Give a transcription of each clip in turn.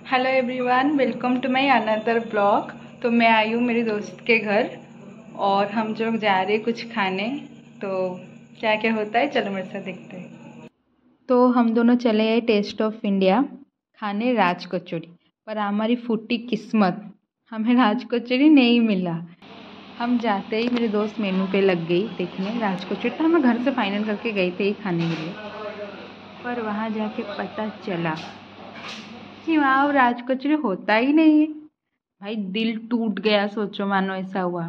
Hello everyone, welcome to my another blog. तो मैं आई हूँ मेरी दोस्त के घर और हम जो जा रहे कुछ खाने। तो क्या क्या होता है चलो मेरे साथ देखते हैं। तो हम दोनों चले गए टेस्ट ऑफ इंडिया खाने राज कचौड़ी, पर हमारी फूटी किस्मत, हमें राज कचौड़ी नहीं मिला। हम जाते ही मेरे दोस्त मेनू पे लग गई देखने राज कचौड़ी। तो हम घर से फाइनल करके गए थे ही खाने के लिए, पर वहाँ जाके पता चला कि वहाँ राज कचौड़ी होता ही नहीं है। भाई दिल टूट गया, सोचो मानो ऐसा हुआ।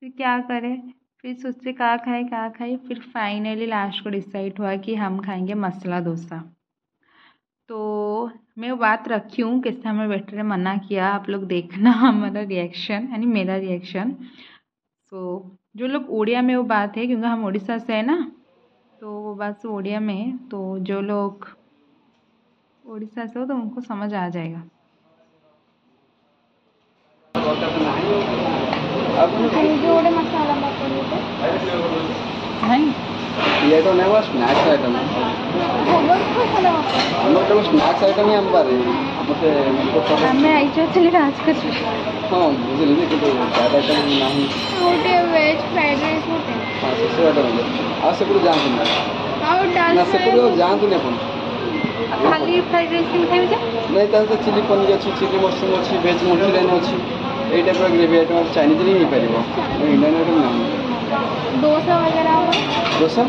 फिर क्या करें, फिर सोचे कहाँ खाए। फिर फाइनली लास्ट को डिसाइड हुआ कि हम खाएंगे मसाला डोसा। तो मैं वो बात रखी हूँ कैसे हमें वेटर ने मना किया, आप लोग देखना हमारा रिएक्शन यानी मेरा रिएक्शन। तो जो लोग उड़िया में वो बात है, क्योंकि हम उड़ीसा से है ना, तो वो बात से उड़िया में है। तो जो लोग उड़ीसा से हो तो उनको समझ आ जाएगा। मसाला ये तो नहीं वो स्नैक्स आइटम है। हमर केवल स्नैक्स आइटम ही हम बारे मते हमें आइछो चले राज कचौड़ी। हां बुझली नहीं कि ज्यादा आइटम नहीं होटे वेज फ्राइड राइस होटे। हां से आइटम है आ से पूरा जान तुम और डाल ना से पूरा जान तू नहीं अपन खाली फ्राइड राइस ही खाइबे जे नहीं त से चिली पनीर अछि, चिली मशरूम अछि, वेज मंचूरियन अछि, ए टाइप रो ग्रेवी आइटम चाइनीज नहीं परिबो, इंडियन आइटम नहीं। डोसा वगैरह डोसा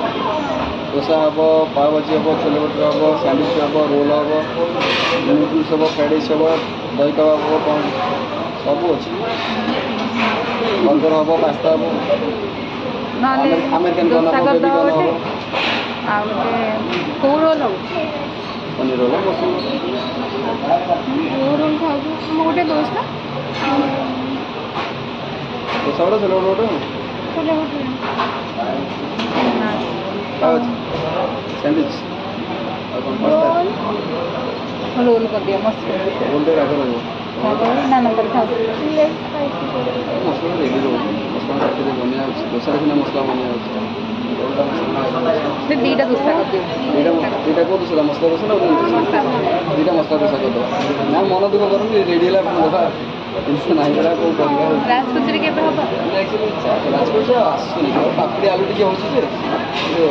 डोसा हम, पाव भाजी हम, छोले भटूरे हम, सैंडविच हम, रोल हम, नूडल्स हम, फ्राइड राइस हम, दही कबाब हम, कौन सब अच्छी बर्गर हम, पास्ता हम, अमेरिकन बना हम, बेबी बना हम, पनीर रोल मशरूम रोल खाऊ मोटे डोसा डोसा छोले भटूरे छोले भटूरे सैंडविच और कौन पास्ता रोल कर दिया मस्त रोल दे रखो रखो ना नंबर था मसला रेडी रो मसला रखते बनिया डोसा रखना मसला बनिया से दीटा डोसा कर दियो दीटा को दूसरा मसला डोसा ना दीटा मसला डोसा कर दो ना मन दुख करूँ रेडी है देखा इनसे नहीं बड़ा को करिया राज कचौड़ी के पे होबा एक्चुअली राजकोट आसुनी पापड़ी आलू टिके होची जे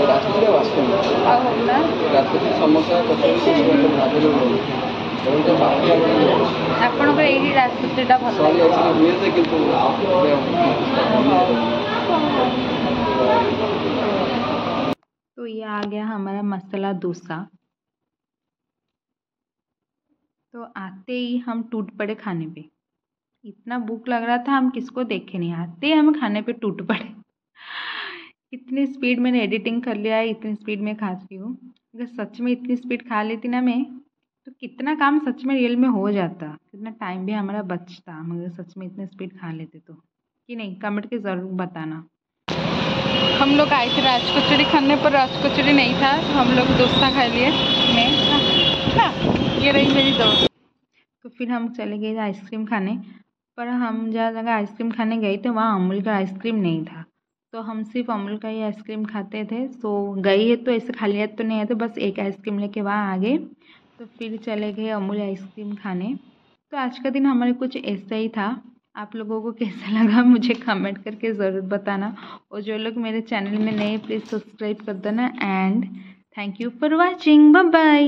राजकोट आसुनी आ होना राजकोट समोसा कचौड़ी सब राजकोट तो पापड़ी आलू आपण को एही राज कचौड़ीटा भल सॉरी एक्चुअली हुए थे किंतु तो ये आ गया हमारा मसाला डोसा। तो आते ही हम टूट पड़े खाने पे। इतना भूख लग रहा था हम किसको देखे नहीं, आते ही हम खाने पे टूट पड़े। इतनी स्पीड मैंने एडिटिंग कर लिया है, इतनी स्पीड में खा रही हूँ। अगर सच में इतनी स्पीड खा लेती ना मैं, तो कितना काम सच में रियल में हो जाता, कितना टाइम भी हमारा बचता हम अगर सच में इतने स्पीड खा लेते तो। कि नहीं, कमेंट के ज़रूर बताना। हम लोग आए थे राज कचौड़ी खाने पर राज कचौड़ी नहीं था, तो हम लोग डोसा खा लिए। मैं ये रही मेरी दोस्त। तो फिर हम चले गए आइसक्रीम खाने, पर हम जहाँ जगह आइसक्रीम खाने गए थे वहाँ अमूल का आइसक्रीम नहीं था। तो हम सिर्फ अमूल का ही आइसक्रीम खाते थे। तो गई है तो ऐसे खाली हाथ तो नहीं है, तो बस एक आइसक्रीम लेके वहाँ आ गए। तो फिर चले गए अमूल आइसक्रीम खाने। तो आज का दिन हमारे कुछ ऐसा ही था। आप लोगों को कैसा लगा मुझे कमेंट करके ज़रूर बताना। और जो लोग मेरे चैनल में नए प्लीज़ सब्सक्राइब कर देना। And thank you for watching, bye bye.